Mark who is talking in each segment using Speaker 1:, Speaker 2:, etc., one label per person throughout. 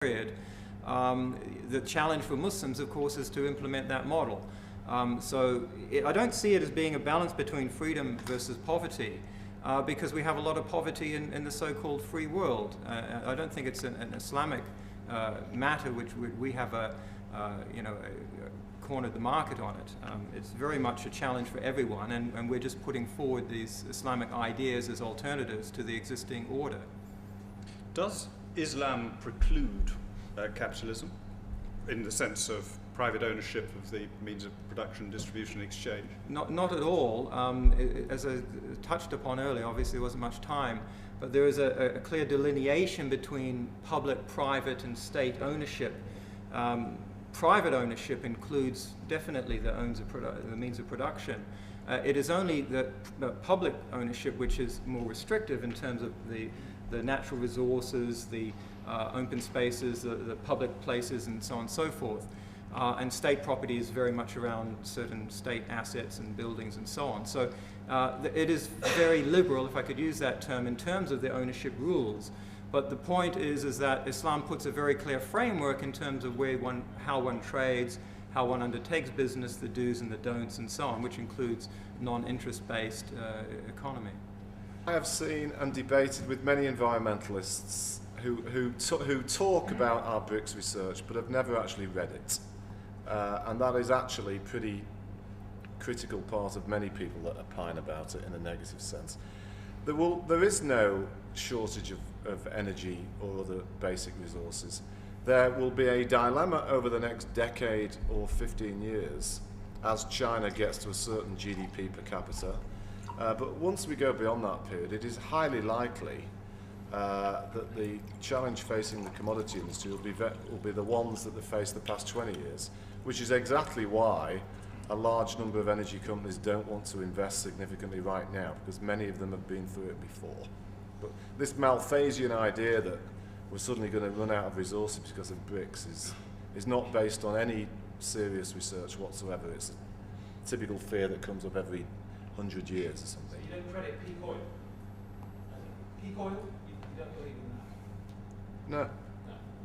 Speaker 1: period. The challenge for Muslims, of course, is to implement that model. I don't see it as being a balance between freedom versus poverty, because we have a lot of poverty in the so-called free world. I don't think it's an Islamic matter which we have cornered the market on it. It's very much a challenge for everyone, and we're just putting forward these Islamic ideas as alternatives to the existing order.
Speaker 2: Does Islam preclude capitalism in the sense of private ownership of the means of production, distribution, exchange?
Speaker 1: Not at all. As I touched upon earlier, obviously there wasn't much time, but there is a clear delineation between public, private, and state ownership. Private ownership includes definitely the means of production. It is only the public ownership which is more restrictive in terms of the natural resources, the open spaces, the public places, and so on and so forth. And state property is very much around certain state assets and buildings and so on. So it is very liberal, if I could use that term, in terms of the ownership rules. But the point is that Islam puts a very clear framework in terms of how one trades, how one undertakes business, the do's and the don'ts, and so on, which includes non-interest-based economy.
Speaker 3: I have seen and debated with many environmentalists who talk about our BRICS research but have never actually read it. And that is actually a pretty critical part of many people that opine about it in a negative sense. There is no shortage of energy or other basic resources. There will be a dilemma over the next decade or 15 years as China gets to a certain GDP per capita. But once we go beyond that period, it is highly likely that the challenge facing the commodity industry will be the ones that they faced the past 20 years, which is exactly why a large number of energy companies don't want to invest significantly right now, because many of them have been through it before. But this Malthusian idea that we're suddenly going to run out of resources because of BRICS is not based on any serious research whatsoever. It's a typical fear that comes up every 100 years or something.
Speaker 4: So you don't credit peak oil? Peak oil? You don't believe in that?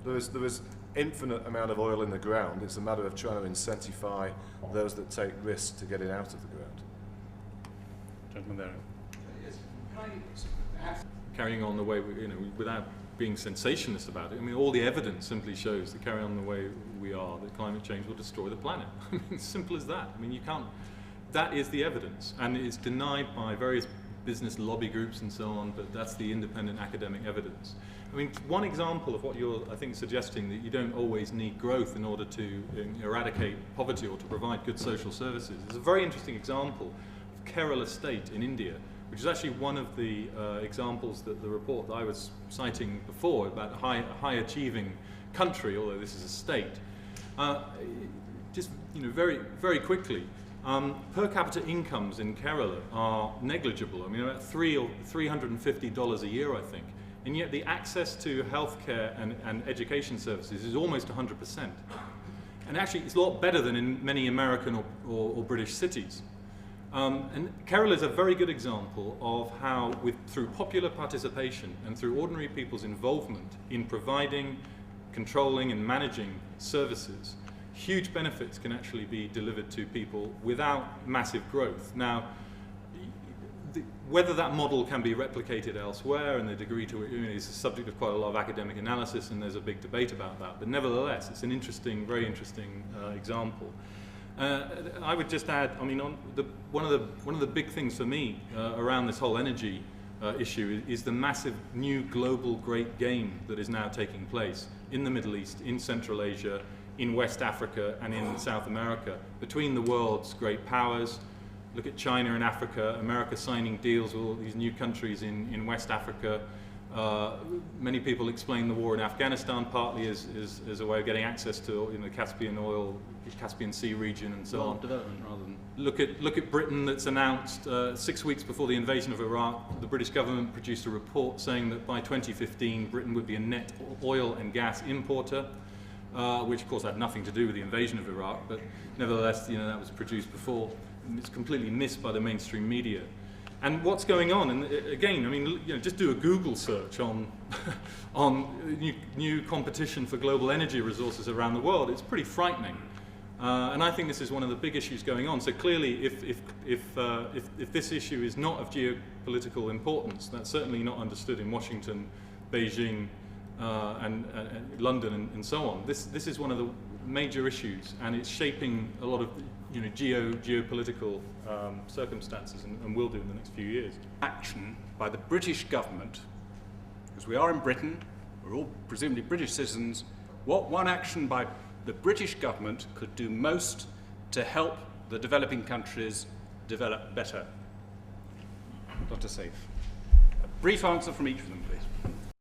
Speaker 3: No. There is infinite amount of oil in the ground. It's a matter of trying to incentivize those that take risks to get it out of the ground.
Speaker 2: Gentleman there.
Speaker 4: Yes. Can I ask?
Speaker 5: Carrying on the way, without being sensationalist about it, I mean, all the evidence simply shows that carrying on the way we are, that climate change will destroy the planet. I mean, simple as that. I mean, you can't, that is the evidence, and it's denied by various business lobby groups and so on, but that's the independent academic evidence. I mean, one example of what you're, I think, suggesting, that you don't always need growth in order to eradicate poverty or to provide good social services, is a very interesting example of Kerala state in India, which is actually one of the examples that the report that I was citing before about a high achieving country, although this is a state. Just very, very quickly, per capita incomes in Kerala are negligible. I mean, about $350 a year, I think. And yet the access to healthcare and education services is almost 100%. And actually it's a lot better than in many American or British cities. And Kerala is a very good example of how, through popular participation and through ordinary people's involvement in providing, controlling and managing services, huge benefits can actually be delivered to people without massive growth. Now, whether that model can be replicated elsewhere and the degree to it is the subject of quite a lot of academic analysis, and there's a big debate about that. But nevertheless, it's an interesting, very interesting example. I would just add, I mean, one of the big things for me around this whole energy issue is the massive new global great game that is now taking place in the Middle East, in Central Asia, in West Africa, and in South America, between the world's great powers. Look at China and Africa, America signing deals with all these new countries in West Africa. Many people explain the war in Afghanistan partly as a way of getting access to the Caspian oil, Caspian Sea region, and so on.
Speaker 4: Development rather than.
Speaker 5: Look at Britain, that's announced 6 weeks before the invasion of Iraq. The British government produced a report saying that by 2015 Britain would be a net oil and gas importer, which of course had nothing to do with the invasion of Iraq, but nevertheless, that was produced before. It's completely missed by the mainstream media. And what's going on? And again, I mean, just do a Google search on new competition for global energy resources around the world. It's pretty frightening. And I think this is one of the big issues going on. So clearly, if this issue is not of geopolitical importance, that's certainly not understood in Washington, Beijing, and London, and so on. This is one of the major issues, and it's shaping a lot of geopolitical circumstances, and will do in the next few years.
Speaker 2: Action by the British government, because we are in Britain, we're all presumably British citizens, what one action by the British government could do most to help the developing countries develop better? Dr. Saif, a brief answer from each of them, please.